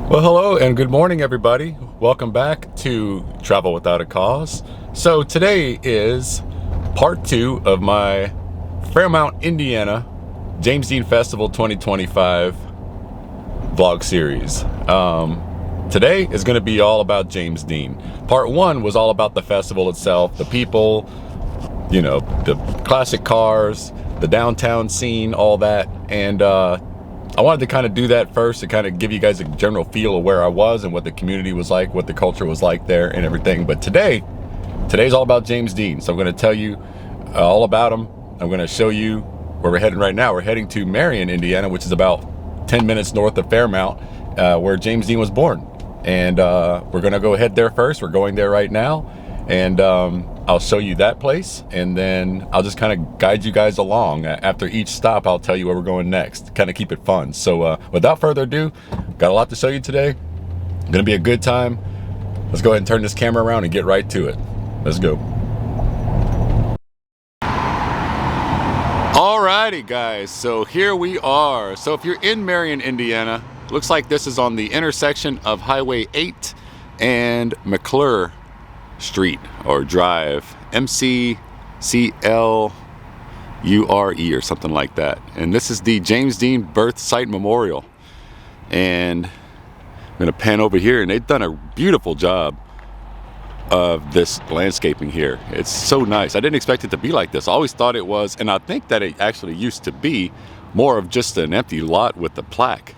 Well, hello and good morning, everybody. Welcome back to Travel Without a Cause. So today is part 2 of my Fairmount, Indiana James Dean Festival 2025 vlog series. Today is going to be all about James Dean. Part 1 was all about the festival itself, the people, you know, the classic cars, the downtown scene, all that. And I wanted to kind of do that first to kind of give you guys a general feel of where I was and what the community was like, what the culture was like there and everything. But today's all about James Dean. So I'm going to tell you all about him. I'm going to show you where we're heading right now. We're heading to Marion, Indiana, which is about 10 minutes north of Fairmount, where James Dean was born. And we're going to go ahead there first. We're going there right now. And I'll show you that place, and then I'll just kind of guide you guys along. After each stop, I'll tell you where we're going next, kind of keep it fun. So without further ado, got a lot to show you today. Gonna be a good time. Let's go ahead and turn this camera around and get right to it. Let's go. Alrighty guys, so here we are. So if you're in Marion, Indiana, looks like this is on the intersection of Highway 8 and McClure Street or Drive, McClure or something like that. And this is the James Dean Birth Site Memorial. And I'm gonna pan over here, and they've done a beautiful job of this landscaping here. It's so nice. I didn't expect it to be like this. I always thought it was, and I think that it actually used to be more of just an empty lot with the plaque,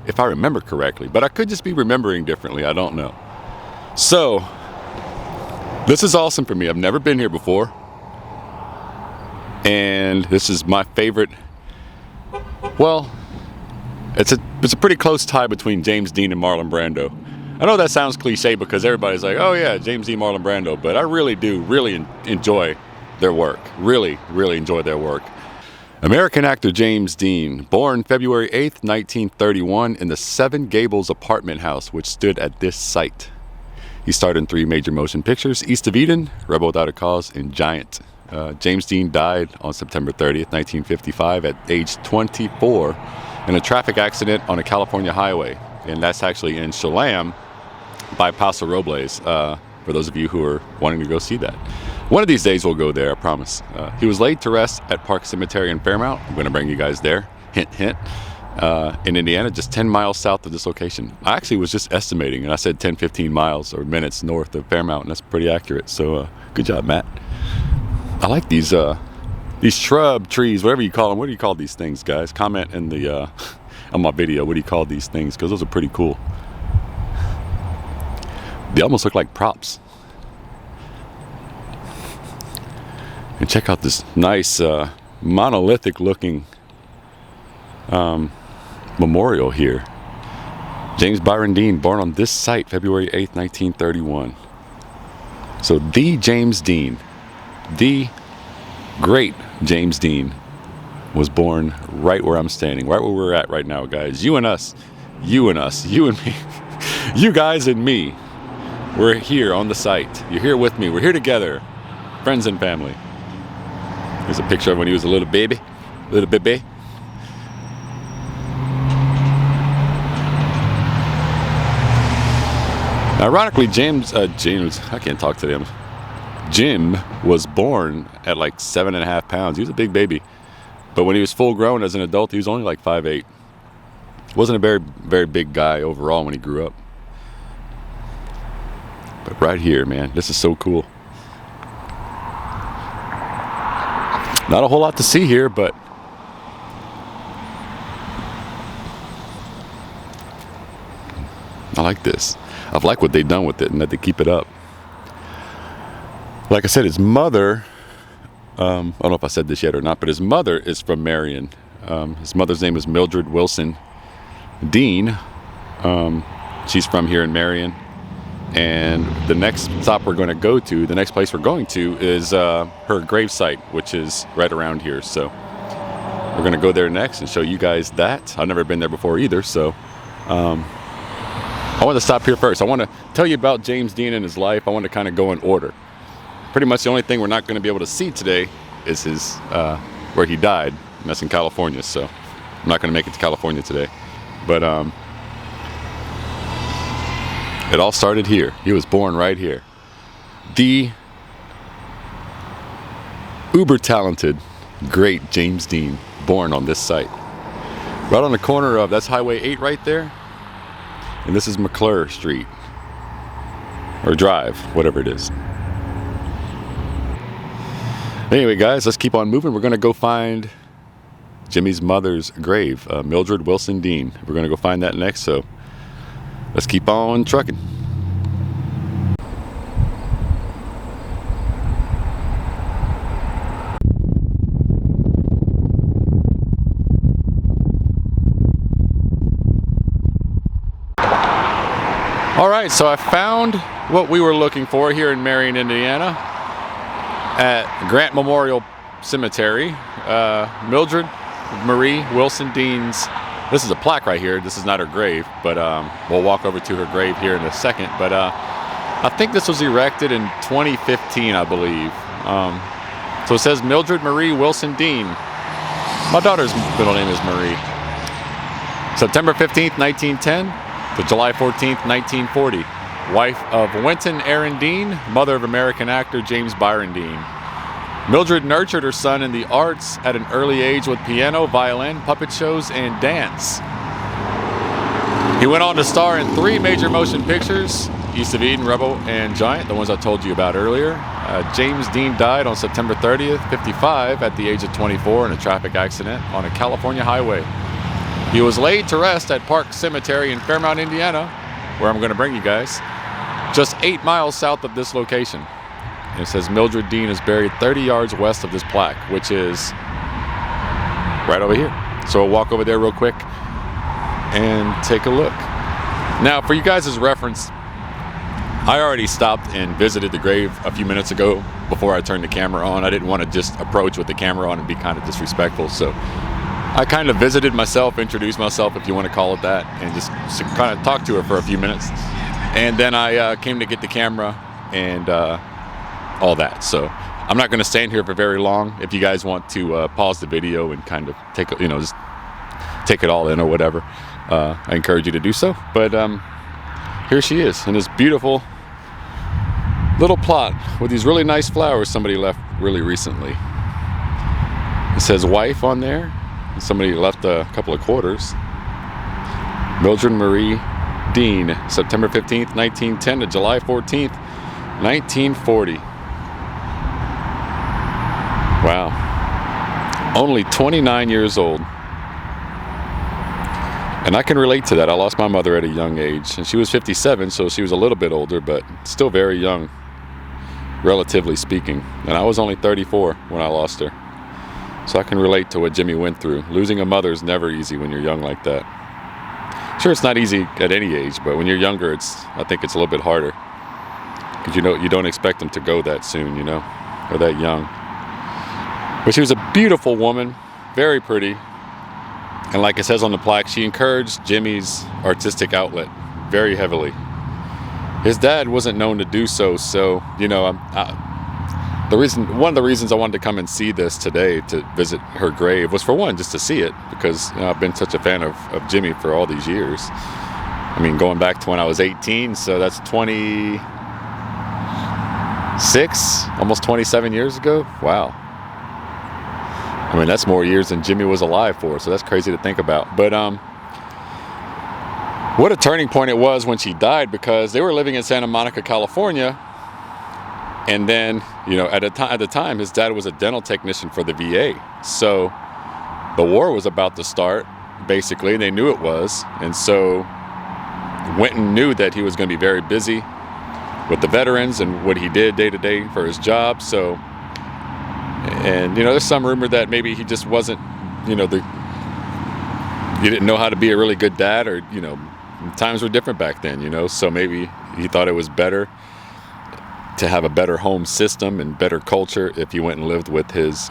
if I remember correctly, but I could just be remembering differently. I don't know. So this is awesome for me. I've never been here before, and this is my favorite. Well, it's a pretty close tie between James Dean and Marlon Brando. I know that sounds cliche because everybody's like, oh yeah, James Dean, Marlon Brando, but I really do enjoy their work. Really enjoy their work. American actor James Dean, born February 8th, 1931 in the Seven Gables apartment house, which stood at this site. He starred in 3 major motion pictures: East of Eden, Rebel Without a Cause, and Giant. James Dean died on September 30th, 1955 at age 24 in a traffic accident on a California highway. And that's actually in Chelam by Paso Robles, for those of you who are wanting to go see that. One of these days we'll go there, I promise. He was laid to rest at Park Cemetery in Fairmount. I'm going to bring you guys there. Hint, hint. In Indiana, just 10 miles south of this location. I actually was just estimating, and I said 10-15 miles or minutes north of Fairmount, and that's pretty accurate. So good job, Matt. I like these shrub trees, whatever you call them. What do you call these things, guys? Comment in the on my video, what do you call these things? Because those are pretty cool. They almost look like props. And check out this nice monolithic looking memorial here. James Byron Dean, born on this site February 8th, 1931. So the James Dean, the great James Dean, was born right where I'm standing, right where we're at right now, guys. You and us, you and me, you guys and me. We're here on the site. You're here with me. We're here together, friends and family. Here's a picture of when he was a little baby. Ironically, Jim was born at like 7.5 pounds. He was a big baby. But when he was full grown as an adult, he was only like 5'8". Wasn't a very big guy overall when he grew up. But right here, man, this is so cool. Not a whole lot to see here, but I like this. I like what they've done with it and that they keep it up. Like I said, his mother, I don't know if I said this yet or not, but his mother is from Marion. His mother's name is Mildred Dean. She's from here in Marion. And the next stop we're going to go to, the next place we're going to is her gravesite, which is right around here. So we're going to go there next and show you guys that. I've never been there before either, so I want to stop here first. I want to tell you about James Dean and his life. I want to kind of go in order. Pretty much the only thing we're not going to be able to see today is his where he died, and that's in California. So I'm not going to make it to California today. But It all started here. He was born right here. The uber talented, great James Dean, born on this site. Right on the corner of, that's Highway 8 right there. And this is McClure Street. Or Drive, whatever it is. Anyway, guys, let's keep on moving. We're going to go find Jimmy's mother's grave, Mildred Wilson Dean. We're going to go find that next, so let's keep on trucking. All right, so I found what we were looking for here in Marion, Indiana, at Grant Memorial Cemetery. Mildred Marie Wilson Dean's, this is a plaque right here. This is not her grave, but we'll walk over to her grave here in a second. But I think this was erected in 2015, I believe. So it says Mildred Marie Wilson Dean. My daughter's middle name is Marie. September 15th, 1910 to July 14th, 1940. Wife of Winton Aaron Dean, mother of American actor James Byron Dean. Mildred nurtured her son in the arts at an early age with piano, violin, puppet shows, and dance. He went on to star in 3 major motion pictures, East of Eden, Rebel, and Giant, the ones I told you about earlier. James Dean died on September 30th, 55, at the age of 24 in a traffic accident on a California highway. He was laid to rest at Park Cemetery in Fairmount, Indiana, where I'm going to bring you guys, just 8 miles south of this location. And it says Mildred Dean is buried 30 yards west of this plaque, which is right over here. So we'll walk over there real quick and take a look. Now, for you guys' reference, I already stopped and visited the grave a few minutes ago before I turned the camera on. I didn't want to just approach with the camera on and be kind of disrespectful, so I kind of visited myself, introduced myself, if you want to call it that, and just kind of talked to her for a few minutes. And then I came to get the camera and all that. So I'm not going to stand here for very long. If you guys want to pause the video and kind of take, just take it all in or whatever, I encourage you to do so. But here she is in this beautiful little plot with these really nice flowers somebody left really recently. It says wife on there. Somebody left a couple of quarters. Mildred Marie Dean, September 15th, 1910 to July 14th, 1940. Wow. Only 29 years old. And I can relate to that. I lost my mother at a young age, and she was 57, so she was a little bit older, but still very young, relatively speaking. And I was only 34 when I lost her. So I can relate to what Jimmy went through. Losing a mother is never easy when you're young like that. Sure, it's not easy at any age, but when you're younger, I think it's a little bit harder. Because you don't expect them to go that soon, or that young. But she was a beautiful woman, very pretty. And like it says on the plaque, she encouraged Jimmy's artistic outlet very heavily. His dad wasn't known to do so, so, one of the reasons I wanted to come and see this today, to visit her grave, was for one, just to see it, because I've been such a fan of Jimmy for all these years. I mean, going back to when I was 18, so that's 26, almost 27 years ago. Wow. I mean, that's more years than Jimmy was alive for, so that's crazy to think about. But what a turning point it was when she died, because they were living in Santa Monica, California. And then, at the time, his dad was a dental technician for the VA. So the war was about to start, basically. They knew it was. And so Winton knew that he was going to be very busy with the veterans and what he did day to day for his job. So, and, there's some rumor that maybe he just wasn't, he didn't know how to be a really good dad, or, times were different back then, so maybe he thought it was better to have a better home system and better culture if he went and lived with his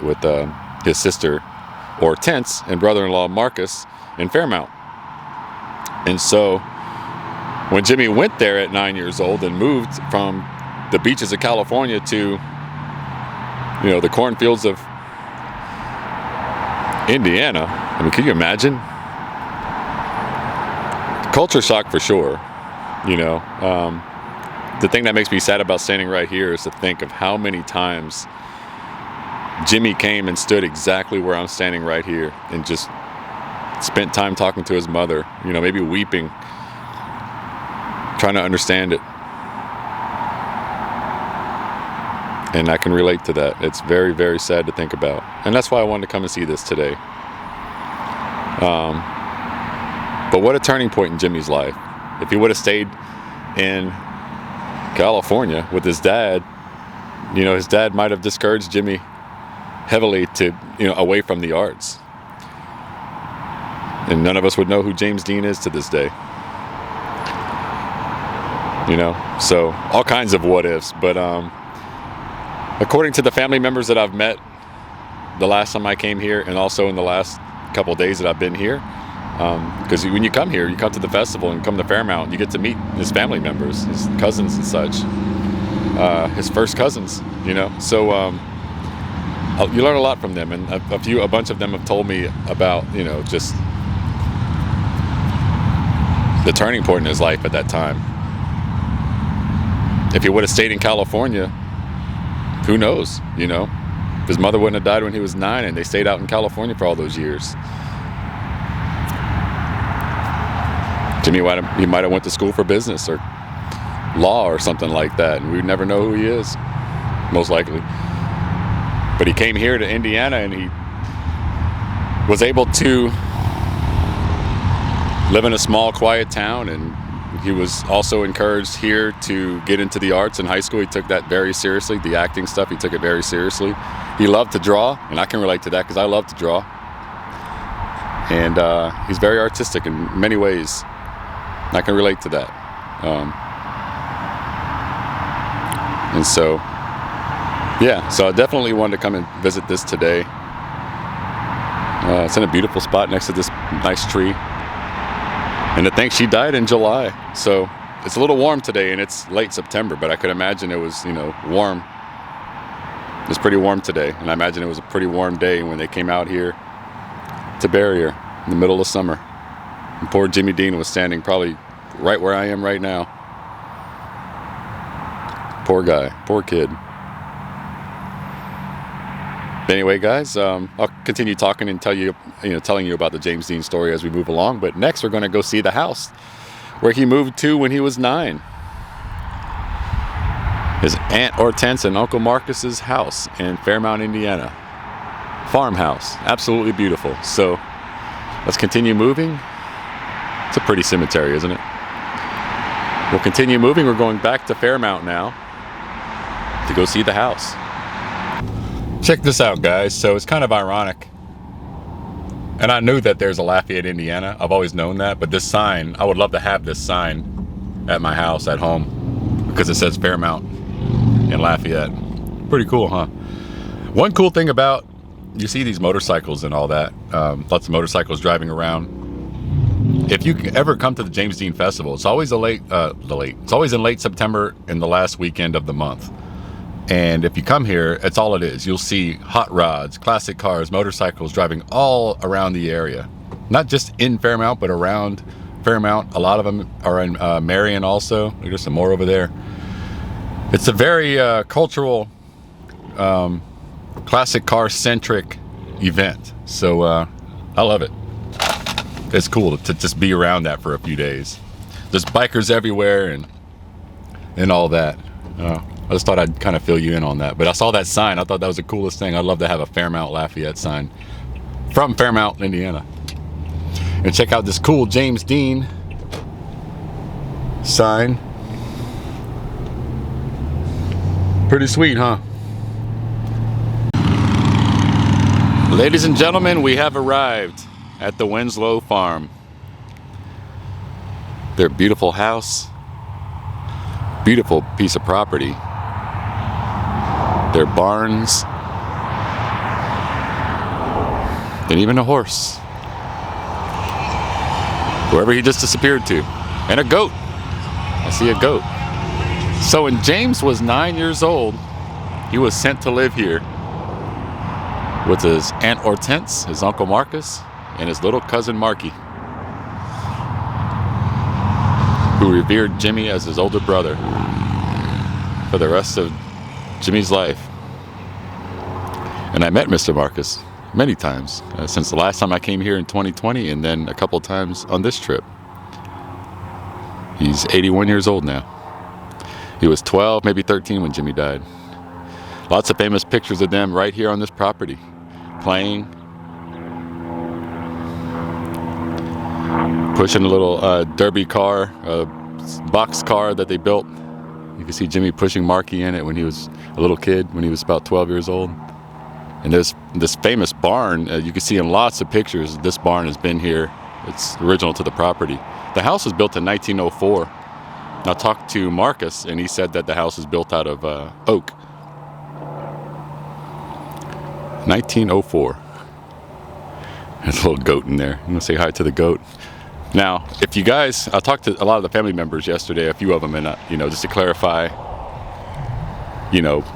sister Hortense and brother-in-law Marcus in Fairmount. And so when Jimmy went there at 9 years old and moved from the beaches of California to the cornfields of Indiana, I mean, can you imagine? Culture shock for sure. You know, the thing that makes me sad about standing right here is to think of how many times Jimmy came and stood exactly where I'm standing right here and just spent time talking to his mother, you know, maybe weeping, trying to understand it. And I can relate to that. It's very, very sad to think about. And that's why I wanted to come and see this today. But what a turning point in Jimmy's life. If he would have stayed in California with his dad, you know, his dad might have discouraged Jimmy heavily to, you know, away from the arts. And none of us would know who James Dean is to this day. You know, so all kinds of what ifs. But according to the family members that I've met the last time I came here, and also in the last couple of days that I've been here, because when you come here, you come to the festival and come to Fairmount, you get to meet his family members, his cousins and such, his first cousins, you know. So you learn a lot from them, and a bunch of them have told me about, you know, just the turning point in his life at that time. If he would have stayed in California, who knows, you know? His mother wouldn't have died when he was 9, and they stayed out in California for all those years. Jimmy might have went to school for business or law or something like that, and we'd never know who he is, most likely. But he came here to Indiana, and he was able to live in a small, quiet town, and he was also encouraged here to get into the arts in high school. He took that very seriously, the acting stuff, he took it very seriously. He loved to draw, and I can relate to that because I love to draw. And he's very artistic in many ways. I can relate to that. And so, yeah, so I definitely wanted to come and visit this today. It's in a beautiful spot next to this nice tree. And to think she died in July. So it's a little warm today, and it's late September, but I could imagine it was, you know, warm. It was pretty warm today, and I imagine it was a pretty warm day when they came out here to bury her in the middle of summer. And poor Jimmy Dean was standing probably right where I am right now. Poor guy, poor kid. But anyway, guys, I'll continue talking and telling you about the James Dean story as we move along. But next, we're going to go see the house where he moved to when he was 9. His Aunt Hortense and Uncle Marcus's house in Fairmount, Indiana. Farmhouse, absolutely beautiful. So let's continue moving. It's a pretty cemetery, isn't it? We'll continue moving. We're going back to Fairmount now to go see the house. Check this out, guys. So it's kind of ironic. And I knew that there's a Lafayette, Indiana. I've always known that. But this sign, I would love to have this sign at my house at home because it says Fairmount in Lafayette. Pretty cool, huh? One cool thing about, you see these motorcycles and all that. Lots of motorcycles driving around. If you ever come to the James Dean Festival, it's always it's always in late September in the last weekend of the month. And if you come here, it's all it is. You'll see hot rods, classic cars, motorcycles driving all around the area. Not just in Fairmount, but around Fairmount. A lot of them are in Marion also. There's some more over there. It's a very cultural, classic car-centric event. So I love it. It's cool to just be around that for a few days. There's bikers everywhere and all that. I just thought I'd kind of fill you in on that. But I saw that sign. I thought that was the coolest thing. I'd love to have a Fairmount Lafayette sign from Fairmount, Indiana. And check out this cool James Dean sign. Pretty sweet, huh? Ladies and gentlemen, we have arrived at the Winslow farm. Their beautiful house. Beautiful piece of property. Their barns, and even a horse. Whoever he just disappeared to. And a goat. I see a goat. So when James was 9 years old, he was sent to live here with his Aunt Hortense, his Uncle Marcus, and his little cousin Marky. who revered Jimmy as his older brother for the rest of Jimmy's life. And I met Mr. Marcus many times since the last time I came here in 2020, and then a couple times on this trip. He's 81 years old now. He was 12, maybe 13 when Jimmy died. Lots of famous pictures of them right here on this property, playing, pushing a little derby car, a box car that they built. You can see Jimmy pushing Marky in it when he was a little kid, when he was about 12 years old. And there's this famous barn, you can see in lots of pictures. This barn has been here. It's original to the property. The house was built in 1904. I talked to Marcus, and he said that the house is built out of oak. 1904. There's a little goat in there. I'm going to say hi to the goat. Now, if you guys, I talked to a lot of the family members yesterday, a few of them, and just to clarify,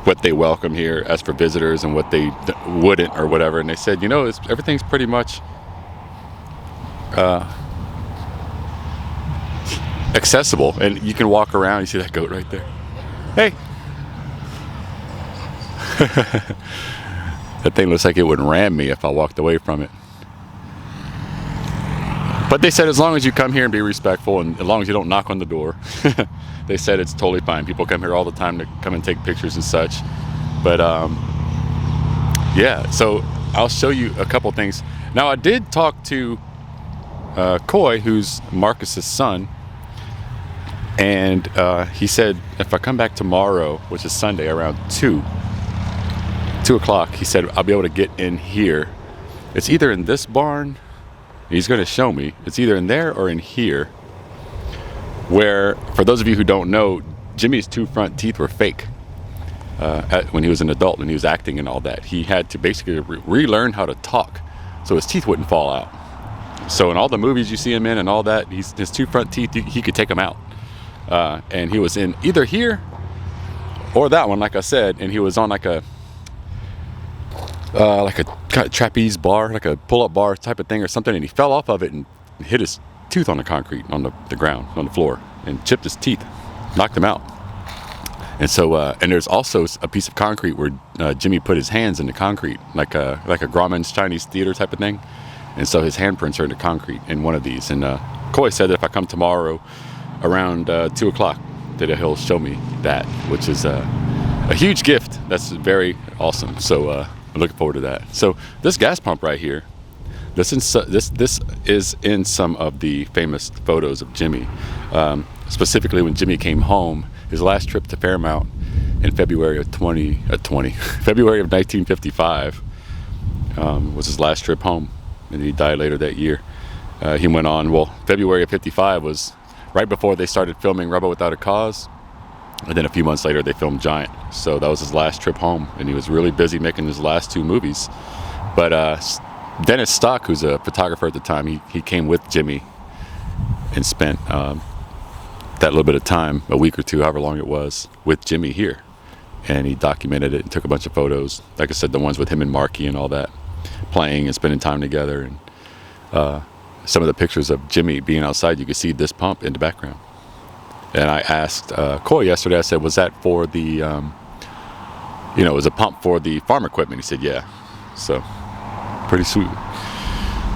what they welcome here as for visitors and what they wouldn't or whatever. And they said, everything's pretty much accessible, and you can walk around. You see that goat right there? Hey. That thing looks like it would ram me if I walked away from it. But they said as long as you come here and be respectful, and as long as you don't knock on the door, they said it's totally fine. People come here all the time to come and take pictures and such. But yeah, so I'll show you a couple things. Now, I did talk to Coy, who's Marcus's son, and he said if I come back tomorrow, which is Sunday, around 2 o'clock, he said I'll be able to get in here. It's either in this barn, he's going to show me, it's either in there or in here, where, for those of you who don't know, Jimmy's 2 front teeth were fake when he was an adult and he was acting and all that. He had to basically relearn how to talk so his teeth wouldn't fall out. So in all the movies you see him in and all that, his 2 front teeth, he could take them out. And he was in either here or that one, like I said, and he was on like a kind of trapeze bar, like a pull-up bar type of thing or something, and he fell off of it and hit his tooth on the concrete, on the ground, on the floor, and chipped his teeth, knocked him out. And so, and there's also a piece of concrete where Jimmy put his hands in the concrete, like a Grauman's Chinese theater type of thing. And so his handprints are in the concrete in one of these. And Coy said that if I come tomorrow around 2 o'clock, that he'll show me that, which is a huge gift. That's very awesome. So I'm looking forward to that. So this gas pump right here, this is in some of the famous photos of Jimmy. Specifically when Jimmy came home, his last trip to Fairmount in February of February of 1955 was his last trip home, and he died later that year. He went on, February of 55 was right before they started filming Rebel Without a Cause, and then a few months later they filmed Giant. So that was his last trip home, and he was really busy making his last 2 movies. But Dennis Stock, who's a photographer at the time, he came with Jimmy and spent that little bit of time, a week or 2, however long it was, with Jimmy here. And he documented it and took a bunch of photos. Like I said, the ones with him and Marky and all that, playing and spending time together. And some of the pictures of Jimmy being outside, you could see this pump in the background. And I asked Coy yesterday, I said, was that for the, was a pump for the farm equipment? He said, yeah. So, pretty sweet.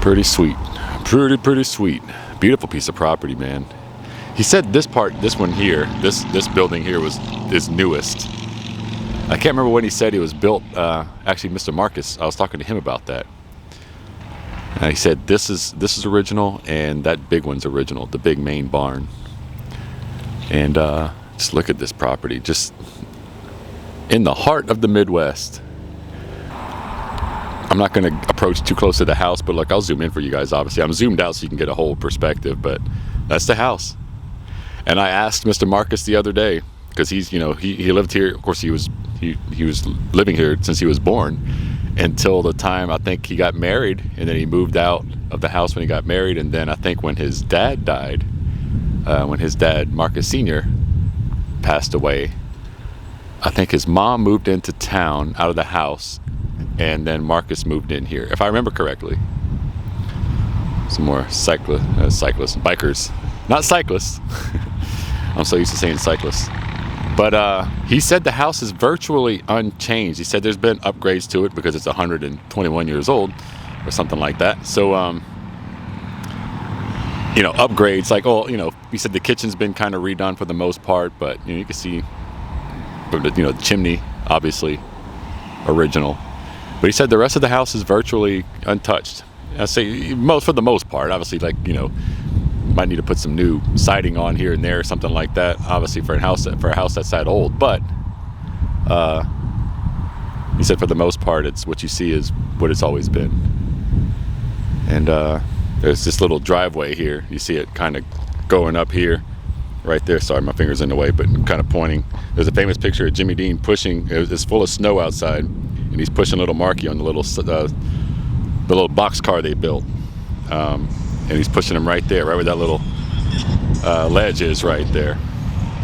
Pretty sweet. Pretty sweet. Beautiful piece of property, man. He said this one here, this building here is newest. I can't remember when he said it was built. Actually, Mr. Marcus, I was talking to him about that. And he said this is original, and that big one's original, the big main barn. And just look at this property, just in the heart of the Midwest. I'm not going to approach too close to the house, but look, I'll zoom in for you guys. Obviously, I'm zoomed out so you can get a whole perspective, but that's the house. And I asked Mr. Marcus the other day, because he's, he lived here. Of course, he was living here since he was born, until the time I think he got married, and then he moved out of the house when he got married. And then I think when his dad died, when his dad, Marcus Sr., passed away, I think his mom moved into town out of the house, and then Marcus moved in here, if I remember correctly. Some more bikers, not cyclists. I'm so used to saying cyclists. But he said the house is virtually unchanged. He said there's been upgrades to it because it's 121 years old or something like that. So, you know, upgrades like, oh, you know, he said the kitchen's been kind of redone for the most part, but you know, you can see, you know, the chimney, obviously original. But he said the rest of the house is virtually untouched. I say for the most part, obviously, like, you know, might need to put some new siding on here and there, something like that. Obviously, for a house that's that old. But he said for the most part, it's what you see is what it's always been. And there's this little driveway here. You see it kind of going up here, right there. Sorry, my finger's in the way, but kind of pointing. There's a famous picture of Jimmy Dean pushing. It's full of snow outside, and he's pushing little Marky on the little box car they built. And he's pushing him right there, right where that little ledge is, right there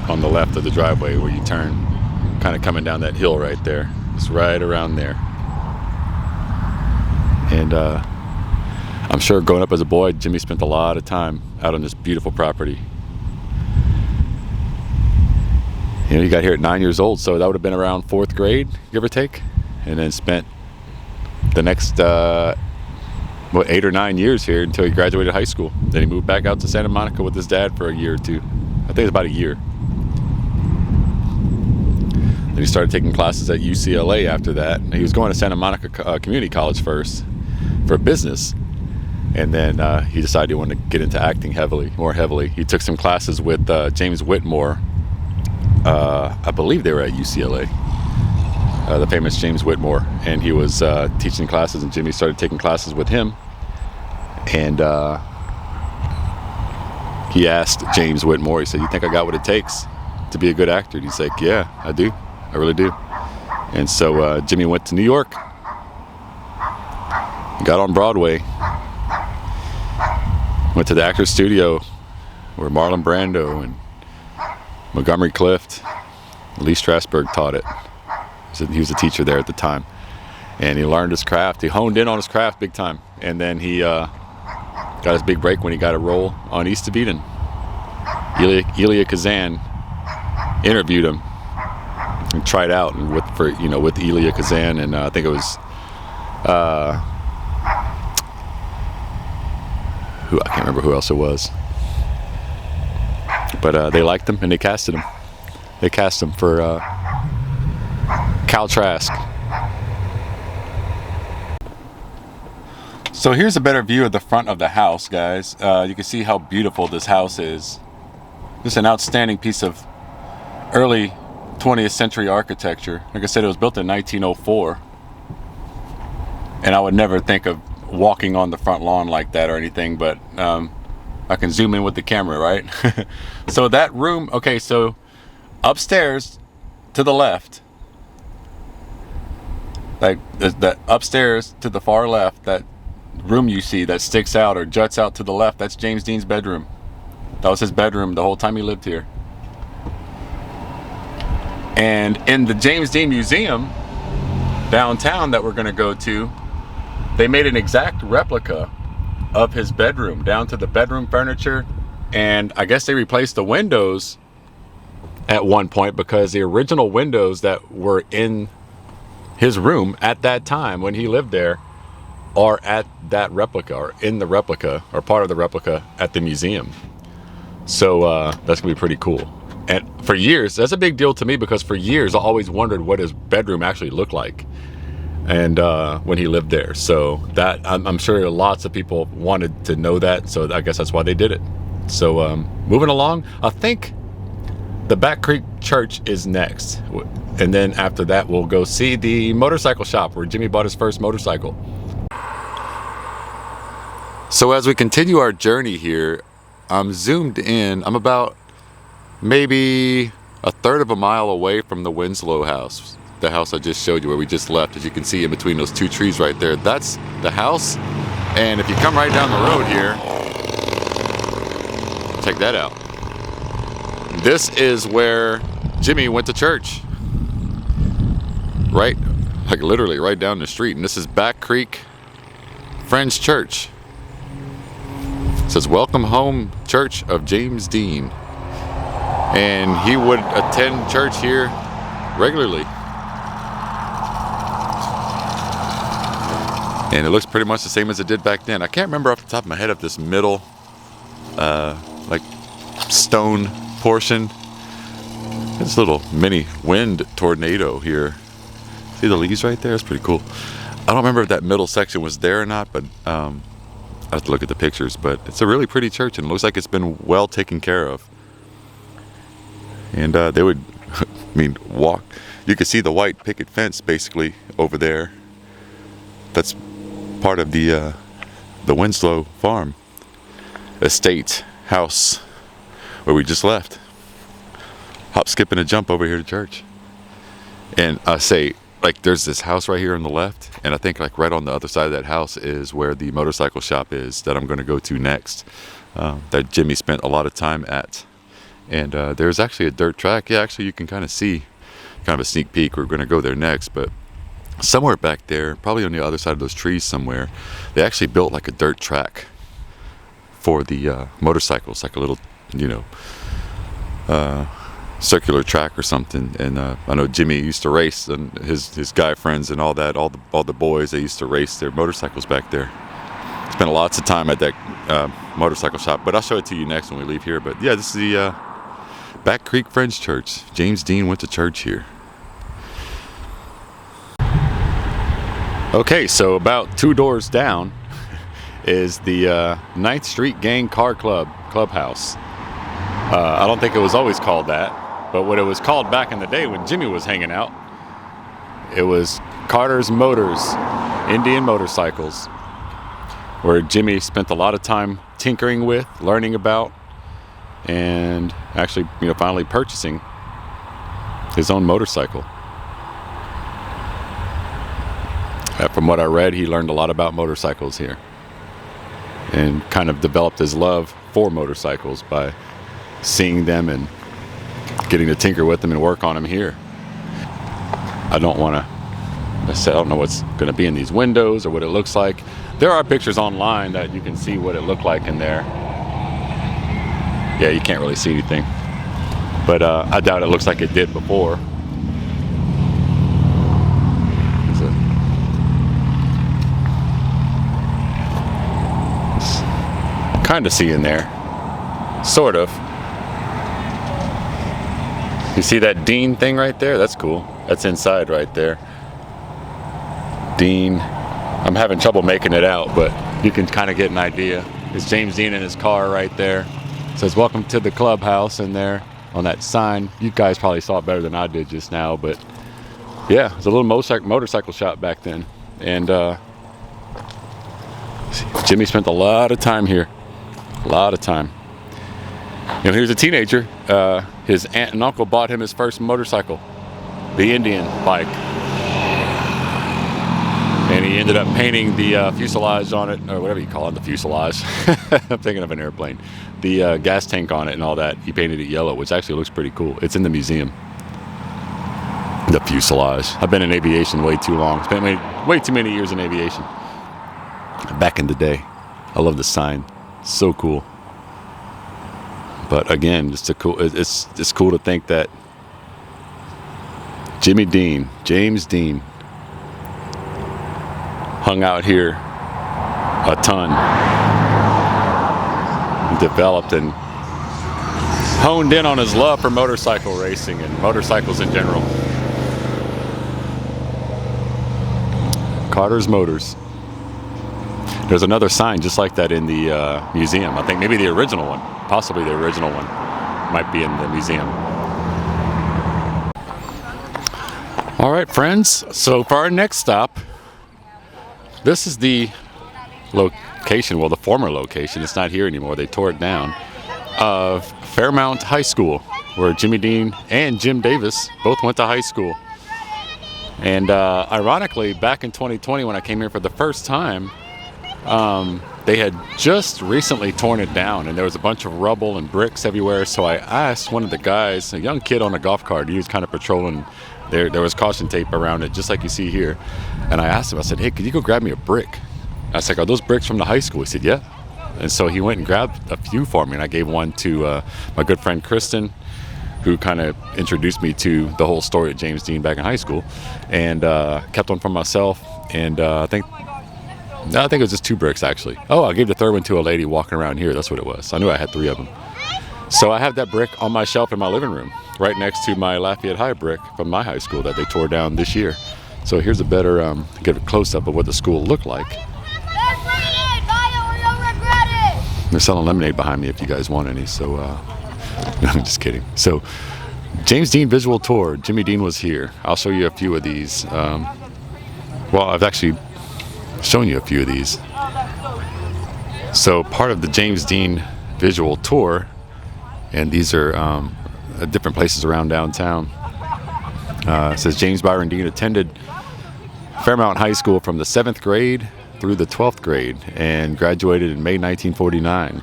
on the left of the driveway where you turn, kind of coming down that hill right there. It's right around there. And I'm sure growing up as a boy, Jimmy spent a lot of time out on this beautiful property. You know, he got here at 9 years old, so that would have been around 4th grade, give or take, and then spent the next 8 or 9 years here until he graduated high school. Then he moved back out to Santa Monica with his dad for a year or two. I think it's about a year. Then he started taking classes at UCLA after that. He was going to Santa Monica Community College first for business. And then he decided he wanted to get into acting more heavily. He took some classes with James Whitmore. I believe they were at UCLA. The famous James Whitmore, and he was teaching classes, and Jimmy started taking classes with him. And he asked James Whitmore, he said, "You think I got what it takes to be a good actor?" And he's like, "Yeah, I do. I really do." And so Jimmy went to New York, got on Broadway, went to the Actors Studio where Marlon Brando and Montgomery Clift, Lee Strasberg taught it. He was a teacher there at the time, and he learned his craft. He honed in on his craft big time, and then he got his big break when he got a role on East of Eden. Elia Kazan interviewed him and tried out, and with Elia Kazan, and I think it was I can't remember who else it was, but they liked him and they casted him. They cast him for Cal Trask. So here's a better view of the front of the house, guys. You can see how beautiful this house is. Just an outstanding piece of early 20th century architecture. Like I said, it was built in 1904. And I would never think of walking on the front lawn like that or anything, but I can zoom in with the camera, right? So that room, okay, so upstairs to the left, like that upstairs to the far left, that room you see that sticks out or juts out to the left, that's James Dean's bedroom. That was his bedroom the whole time he lived here. And in the James Dean Museum downtown that we're going to go to, they made an exact replica of his bedroom, down to the bedroom furniture, and I guess they replaced the windows at one point because the original windows that were in his room at that time when he lived there are at that replica, or in the replica, or part of the replica at the museum. So that's gonna be pretty cool. And for years, that's a big deal to me, because for years I always wondered what his bedroom actually looked like, and when he lived there. So that I'm sure lots of people wanted to know that, so I guess that's why they did it. So moving along, I think the Back Creek Church is next, and then after that we'll go see the motorcycle shop where Jimmy bought his first motorcycle. So as we continue our journey here, I'm zoomed in. I'm about maybe a third of a mile away from the Winslow house, the house I just showed you where we just left. As you can see in between those two trees right there, that's the house. And if you come right down the road here, check that out. This is where Jimmy went to church. Right, like literally right down the street. And this is Back Creek Friends Church. It says, "Welcome Home Church of James Dean." and he would attend church here regularly. And it looks pretty much the same as it did back then. I can't remember off the top of my head if this middle like stone portion, this little mini wind tornado here. See the leaves right there? It's pretty cool. I don't remember if that middle section was there or not, but I have to look at the pictures. But it's a really pretty church, and it looks like it's been well taken care of. And they would, I mean, walk. You could see the white picket fence basically over there. That's part of the Winslow farm estate house where we just left. Hop, skip, and a jump over here to church. And I say, like, there's this house right here on the left, and I think like right on the other side of that house is where the motorcycle shop is that I'm going to go to next, that Jimmy spent a lot of time at. And there's actually a dirt track. Yeah, actually you can kind of see kind of a sneak peek. We're going to go there next, but somewhere back there, probably on the other side of those trees somewhere, they actually built like a dirt track for the motorcycles, like a little, you know, circular track or something. And I know Jimmy used to race, and his guy friends and all that, all the boys, they used to race their motorcycles back there. Spent lots of time at that motorcycle shop, but I'll show it to you next when we leave here. But yeah, this is the Back Creek Friends Church. James Dean went to church here. Okay, so about 2 doors down is the 9th Street Gang Car Clubhouse. I don't think it was always called that, but what it was called back in the day when Jimmy was hanging out, it was Carter's Motors, Indian Motorcycles, where Jimmy spent a lot of time tinkering with, learning about, and actually, you know, finally purchasing his own motorcycle. From what I read, he learned a lot about motorcycles here and kind of developed his love for motorcycles by seeing them and getting to tinker with them and work on them here. I don't know what's going to be in these windows or what it looks like. There are pictures online that you can see what it looked like in there. Yeah, you can't really see anything, but I doubt it looks like it did before. Kind of see in there, sort of. You see that Dean thing right there? That's cool. That's inside right there. Dean. I'm having trouble making it out, but you can kind of get an idea. It's James Dean in his car right there. It says welcome to the clubhouse in there on that sign. You guys probably saw it better than I did just now, but yeah, it's a little motorcycle shop back then. And Jimmy spent a lot of time here. A lot of time. You know, he was a teenager. His aunt and uncle bought him his first motorcycle, the Indian bike. And he ended up painting the fuselage on it, or whatever you call it, the fuselage. I'm thinking of an airplane. The gas tank on it and all that. He painted it yellow, which actually looks pretty cool. It's in the museum. The fuselage. I've been in aviation way too long. Spent way too many years in aviation. Back in the day. I love the sign. So cool. But again, it's cool to think that James Dean, hung out here a ton, developed and honed in on his love for motorcycle racing and motorcycles in general. Carter's Motors. There's another sign just like that in the museum. I think maybe the original one, possibly the original one, might be in the museum. All right, friends. So for our next stop, this is the location, well, the former location. It's not here anymore. They tore it down. Of Fairmount High School, where Jimmy Dean and Jim Davis both went to high school. And ironically, back in 2020, when I came here for the first time, they had just recently torn it down, and there was a bunch of rubble and bricks everywhere. So I asked one of the guys, a young kid on a golf cart, he was kind of patrolling. There was caution tape around it, just like you see here. And I asked him, I said, hey, could you go grab me a brick? I was like, are those bricks from the high school? He said, yeah. And so he went and grabbed a few for me, and I gave one to my good friend Kristen, who kind of introduced me to the whole story of James Dean back in high school, and kept one for myself. And I think it was just 2 bricks actually. Oh, I gave the 3rd one to a lady walking around here. That's what it was. I knew I had 3 of them. So I have that brick on my shelf in my living room, right next to my Lafayette High brick from my high school that they tore down this year. So here's a better get a close-up of what the school looked like. They're selling lemonade behind me if you guys want any. So I'm just kidding. So James Dean visual tour. Jimmy Dean was here. I'll show you a few of these. Well, I've actually shown you a few of these. So part of the James Dean visual tour, and these are different places around downtown. It says James Byron Dean attended Fairmount High School from the 7th grade through the 12th grade and graduated in May 1949.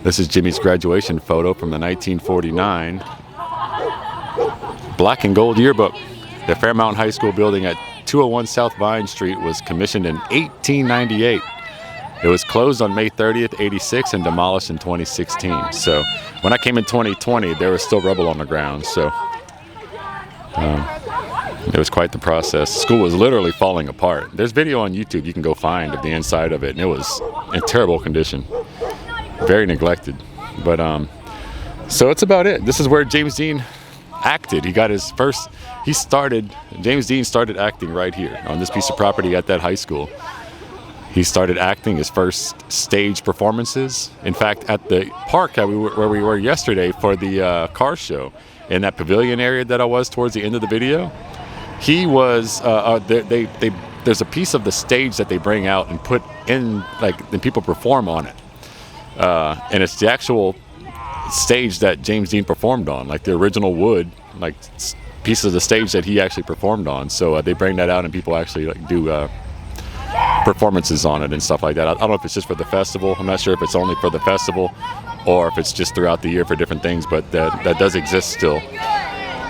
This is Jimmy's graduation photo from the 1949 black and gold yearbook. The Fairmount High School building at 201 South Vine Street was commissioned in 1898. It was closed on May 30th, 86 and demolished in 2016. So when I came in 2020, there was still rubble on the ground. So it was quite the process. School was literally falling apart. There's video on YouTube you can go find of the inside of it, and it was in terrible condition. Very neglected. But so it's about it. This is where James Dean acted. He got his first, James Dean started acting right here on this piece of property at that high school. He started acting his first stage performances. In fact, at the park where we were yesterday for the car show, in that pavilion area that I was towards the end of the video, he was, there's a piece of the stage that they bring out and put in, and people perform on it. And it's the actual stage that James Dean performed on, like the original wood, piece of the stage that he actually performed on. So they bring that out and people actually do performances on it and stuff like that. I don't know if it's just for the festival. I'm not sure if it's only for the festival or if it's just throughout the year for different things, but that does exist still.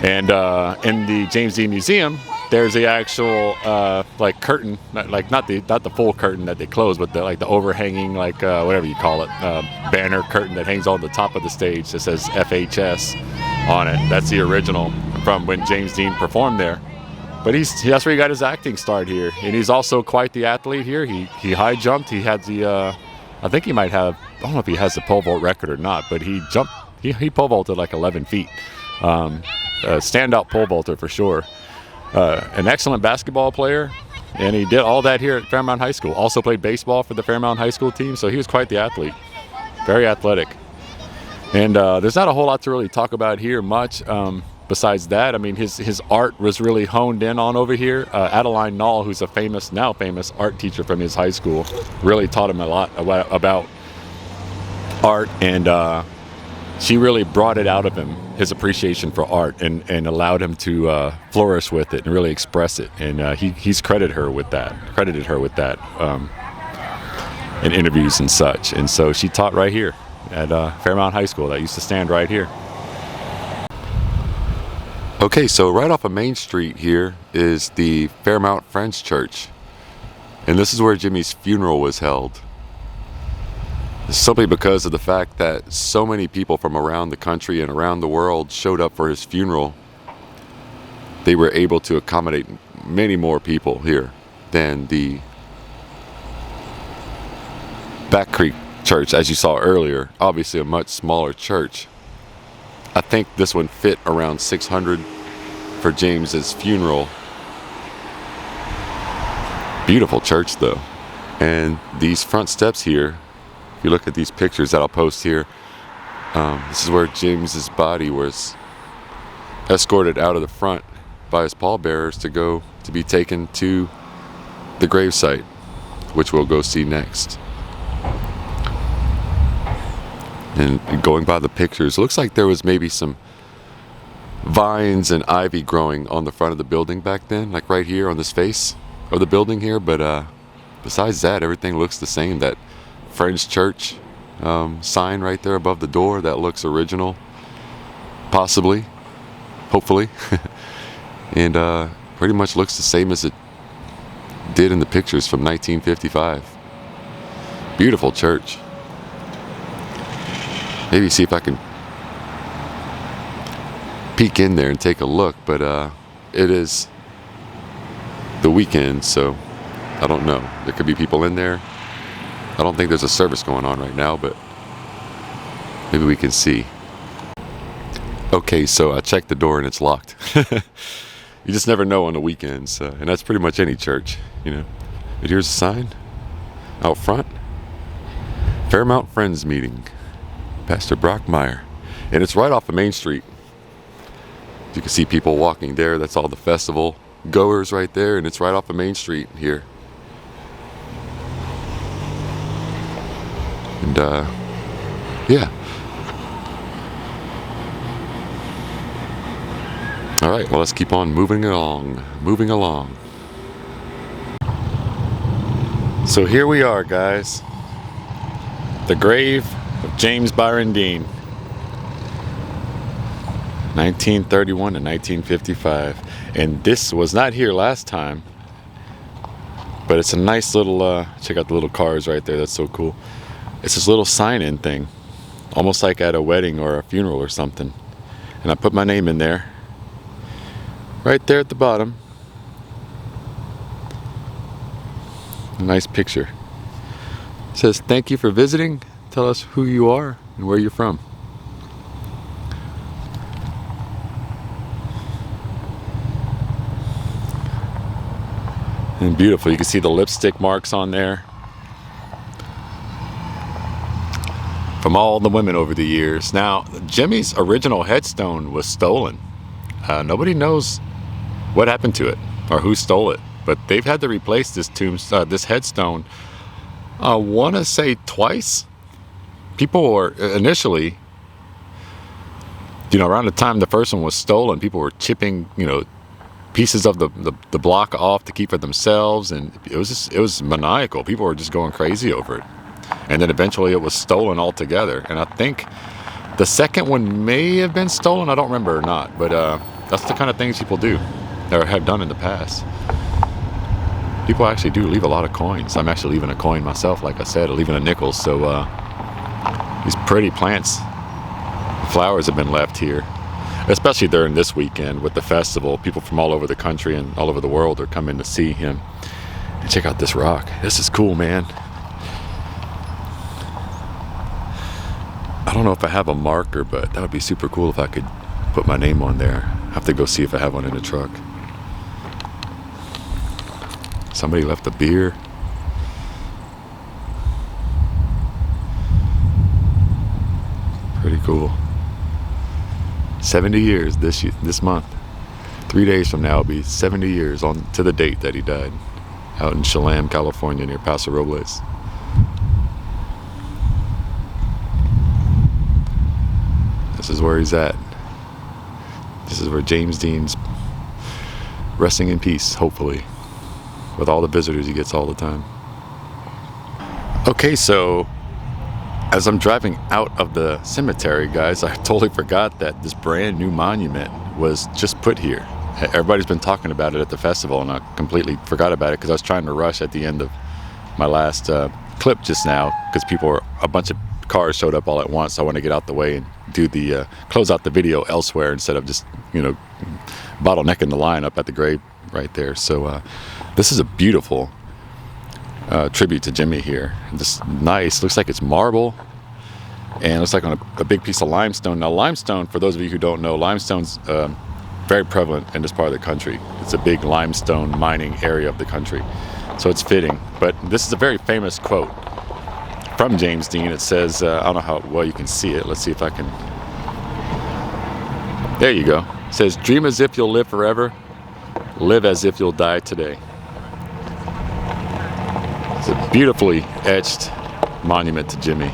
And in the James Dean Museum, there's the actual curtain, not the full curtain that they close, but the overhanging, whatever you call it, banner curtain that hangs on the top of the stage that says FHS on it. That's the original from when James Dean performed there. But that's where he got his acting start here, and he's also quite the athlete here. He high jumped. He had the I think he might have, I don't know if he has the pole vault record or not, but he jumped. He pole vaulted 11 feet. Standout pole vaulter for sure. An excellent basketball player, and he did all that here at Fairmount High School. Also played baseball for the Fairmount High School team, so he was quite the athlete. Very athletic. And there's not a whole lot to really talk about here much. Besides that, I mean, his art was really honed in on over here. Adeline Knoll, who's a now famous art teacher from his high school, really taught him a lot about art, and she really brought it out of him, his appreciation for art, and allowed him to flourish with it and really express it. And he's credited her with that in interviews and such. And so she taught right here at Fairmount High School. That used to stand right here. Okay, so right off of Main Street here is the Fairmount Friends Church. And this is where Jimmy's funeral was held. Simply because of the fact that so many people from around the country and around the world showed up for his funeral, they were able to accommodate many more people here than the Back Creek Church, as you saw earlier. Obviously a much smaller church. I think this one fit around 600 for James's funeral. Beautiful church though. And these front steps here, if you look at these pictures that I'll post here, this is where James's body was escorted out of the front by his pallbearers to be taken to the gravesite, which we'll go see next. And going by the pictures, it looks like there was maybe some vines and ivy growing on the front of the building back then, like right here on this face of the building here. But besides that, everything looks the same. That Friends Church sign right there above the door, that looks original, possibly, hopefully. And pretty much looks the same as it did in the pictures from 1955. Beautiful church. Maybe see if I can peek in there and take a look, but it is the weekend, so I don't know. There could be people in there. I don't think there's a service going on right now, but maybe we can see. Okay, so I checked the door and it's locked. You just never know on the weekends, and that's pretty much any church, you know. But here's a sign out front. Fairmount Friends Meeting, Pastor Brockmeyer. And it's right off of Main Street. You can see people walking there. That's all the festival goers right there, and it's right off of Main Street here. And yeah. All right, well, let's keep on moving along. So here we are, guys. The grave of James Byron Dean. 1931 to 1955. And this was not here last time. But it's a nice little, check out the little cars right there. That's so cool. It's this little sign-in thing. Almost like at a wedding or a funeral or something. And I put my name in there. Right there at the bottom. A nice picture. It says, thank you for visiting. Tell us who you are and where you're from. And beautiful. You can see the lipstick marks on there. From all the women over the years. Now, Jimmy's original headstone was stolen. Nobody knows what happened to it or who stole it, but they've had to replace this this headstone. I want to say twice. People were initially, you know, around the time the first one was stolen, people were chipping, you know, pieces of the block off to keep for themselves, and it was maniacal. People were just going crazy over it, and then eventually it was stolen altogether. And I think the second one may have been stolen. I don't remember or not, but that's the kind of things people do or have done in the past. People actually do leave a lot of coins. I'm actually leaving a coin myself, like I said, leaving a nickel. So these pretty plants, flowers have been left here, especially during this weekend with the festival. People from all over the country and all over the world are coming to see him. And check out this rock. This is cool, man. I don't know if I have a marker, but that would be super cool if I could put my name on there. I have to go see if I have one in the truck. Somebody left a beer. Pretty cool. 70 years this month. 3 days from now it'll be 70 years on to the date that he died. Out in Chelan, California, near Paso Robles. This is where he's at. This is where James Dean's resting in peace, hopefully, with all the visitors he gets all the time. Okay, so as I'm driving out of the cemetery, guys, I totally forgot that this brand new monument was just put here. Everybody's been talking about it at the festival, and I completely forgot about it because I was trying to rush at the end of my last clip just now, because a bunch of cars showed up all at once. So I want to get out the way and do the close out the video elsewhere instead of just, you know, bottlenecking the line up at the grave right there. So this is a beautiful tribute to Jimmy here. This nice, looks like it's marble, and it looks like on a big piece of limestone. Now, limestone, for those of you who don't know, limestone's very prevalent in this part of the country. It's a big limestone mining area of the country, so it's fitting. But this is a very famous quote from James Dean. It says, I don't know how well you can see it. Let's see if I can. There you go. It says, dream as if you'll live forever, live as if you'll die today. It's a beautifully etched monument to Jimmy,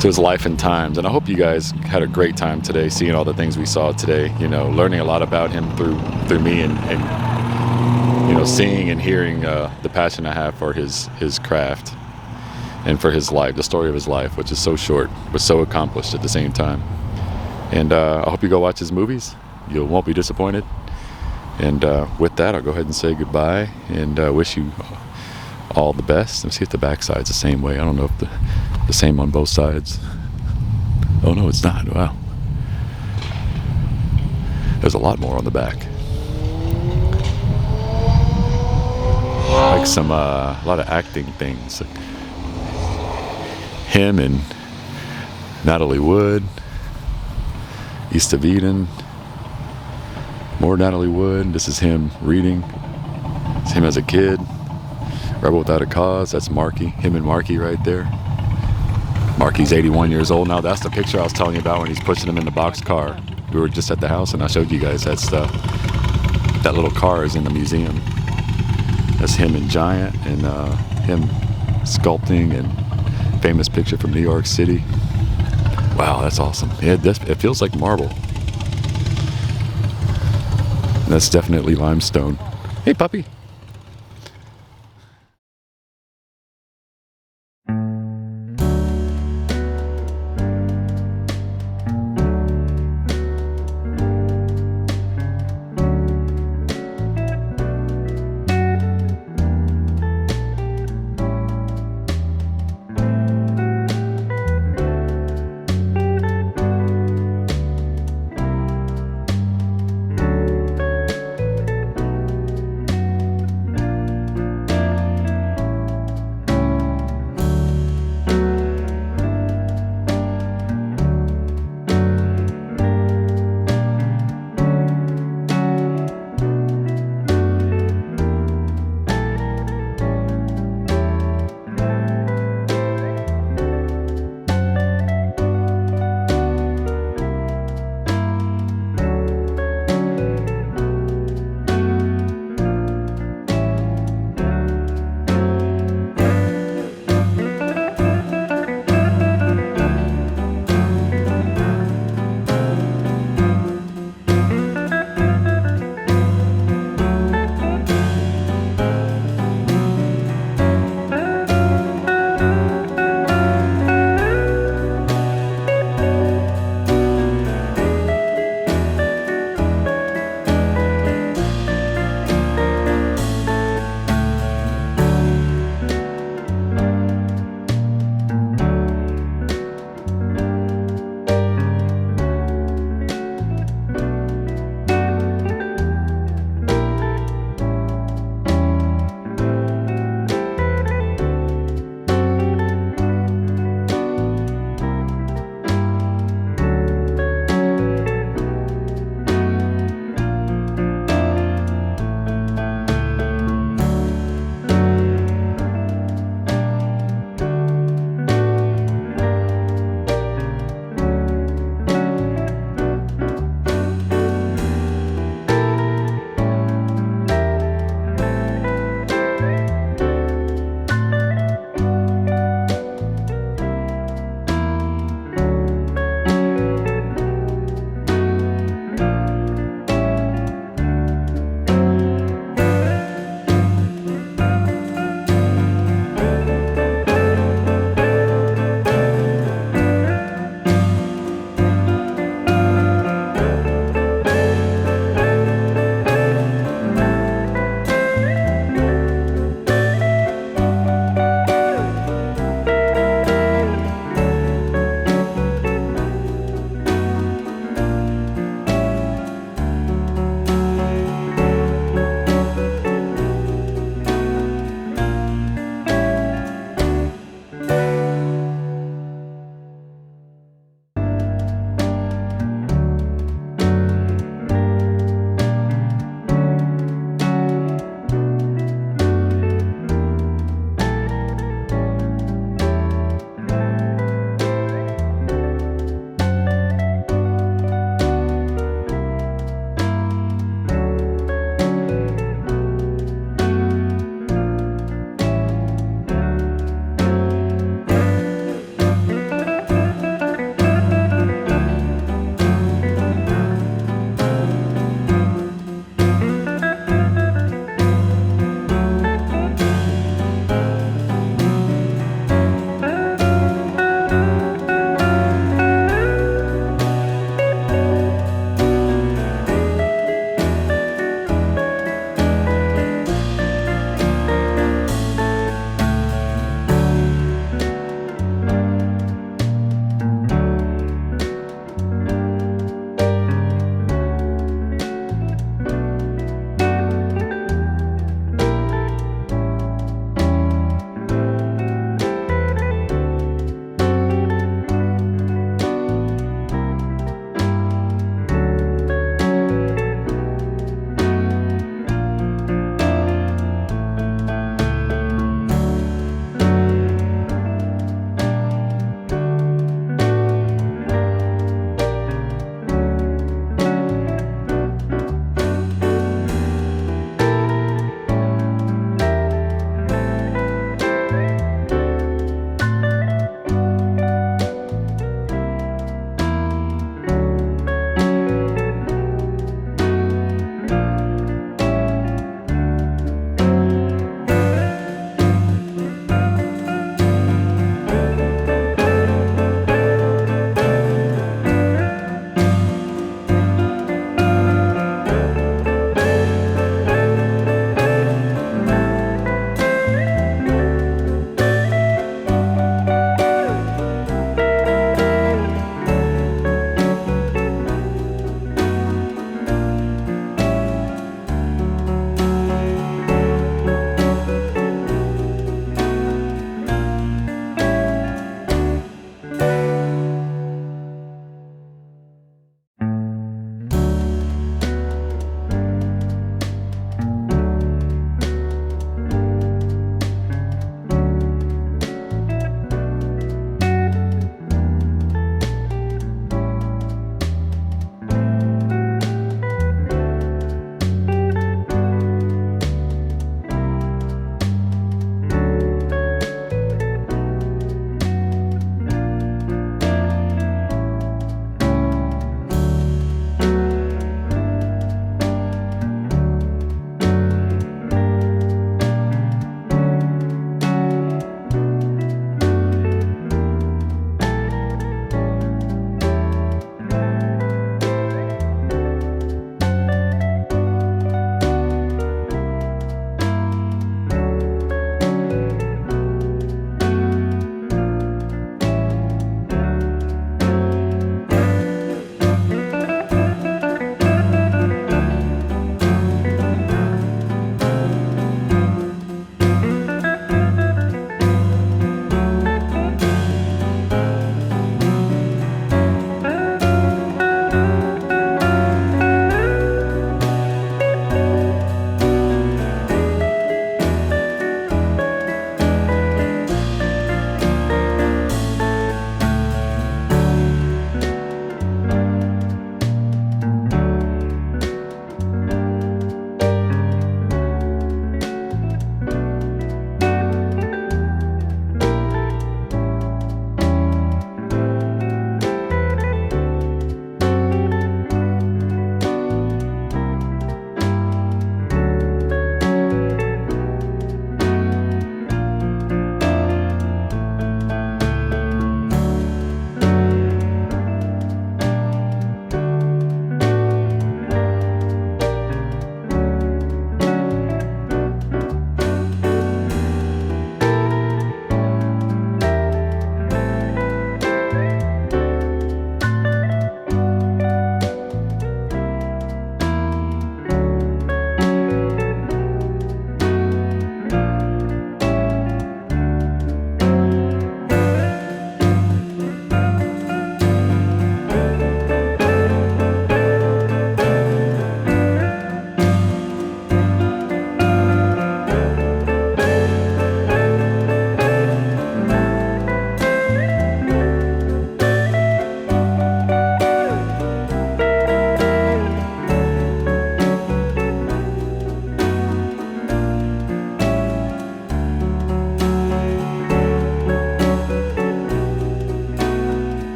to his life and times. And I hope you guys had a great time today, seeing all the things we saw today, you know, learning a lot about him through me, and you know, seeing and hearing the passion I have for his craft and for his life, the story of his life, which is so short but so accomplished at the same time. And I hope you go watch his movies. You won't be disappointed. And with that, I'll go ahead and say goodbye and wish you all the best. Let's see if the backside's the same way. I don't know if the same on both sides. Oh no, it's not. Wow. There's a lot more on the back. Like some, a lot of acting things. Him and Natalie Wood, East of Eden, more Natalie Wood. This is him reading. It's him as a kid. Rebel Without a Cause, that's Marky. Him and Marky right there. Marky's 81 years old now. That's the picture I was telling you about when he's pushing him in the box car. We were just at the house and I showed you guys that stuff. That little car is in the museum. That's him and Giant and him sculpting, and famous picture from New York City. Wow, that's awesome. It feels like marble. That's definitely limestone. Hey, puppy.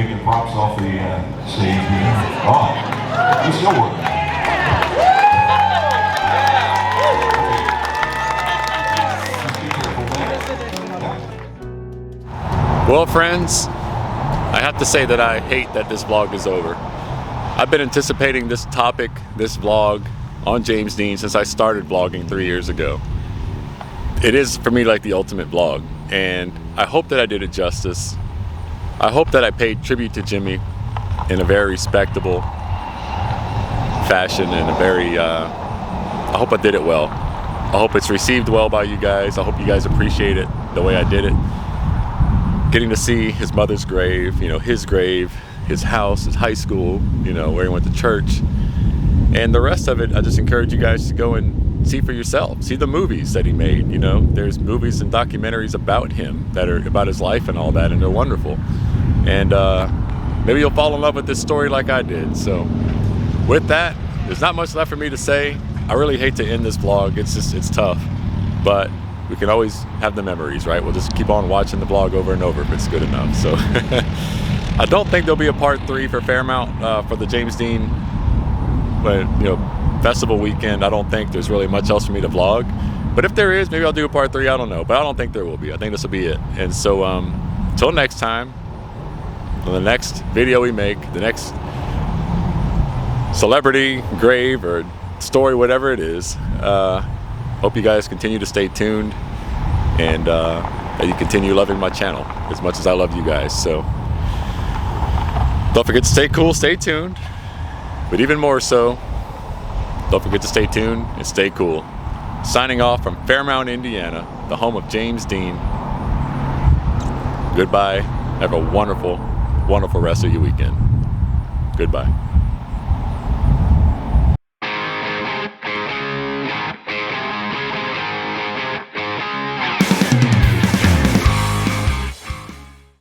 get the props off the stage here. Oh, he's still working. Well, friends, I have to say that I hate that this vlog is over. I've been anticipating this topic, this vlog on James Dean since I started vlogging 3 years ago. It is for me like the ultimate vlog, and I hope that I did it justice. I hope that I paid tribute to Jimmy in a very respectable fashion and a very, I hope I did it well. I hope it's received well by you guys. I hope you guys appreciate it the way I did it. Getting to see his mother's grave, you know, his grave, his house, his high school, you know, where he went to church. And the rest of it, I just encourage you guys to go and see for yourself. See the movies that he made, you know. There's movies and documentaries about him that are about his life and all that, and they're wonderful. And maybe you'll fall in love with this story like I did. So with that, there's not much left for me to say. I really hate to end this vlog. It's tough. But we can always have the memories, right? We'll just keep on watching the vlog over and over if it's good enough. So I don't think there'll be a part 3 for Fairmount for the James Dean, but you know, festival weekend. I don't think there's really much else for me to vlog. But if there is, maybe I'll do a part 3. I don't know, but I don't think there will be. I think this will be it. And so till next time, on the next video we make, the next celebrity, grave, or story, whatever it is. Hope you guys continue to stay tuned and that you continue loving my channel as much as I love you guys. So don't forget to stay cool, stay tuned, but even more so, don't forget to stay tuned and stay cool. Signing off from Fairmount, Indiana, the home of James Dean. Goodbye. Have a wonderful, wonderful rest of your weekend. Goodbye.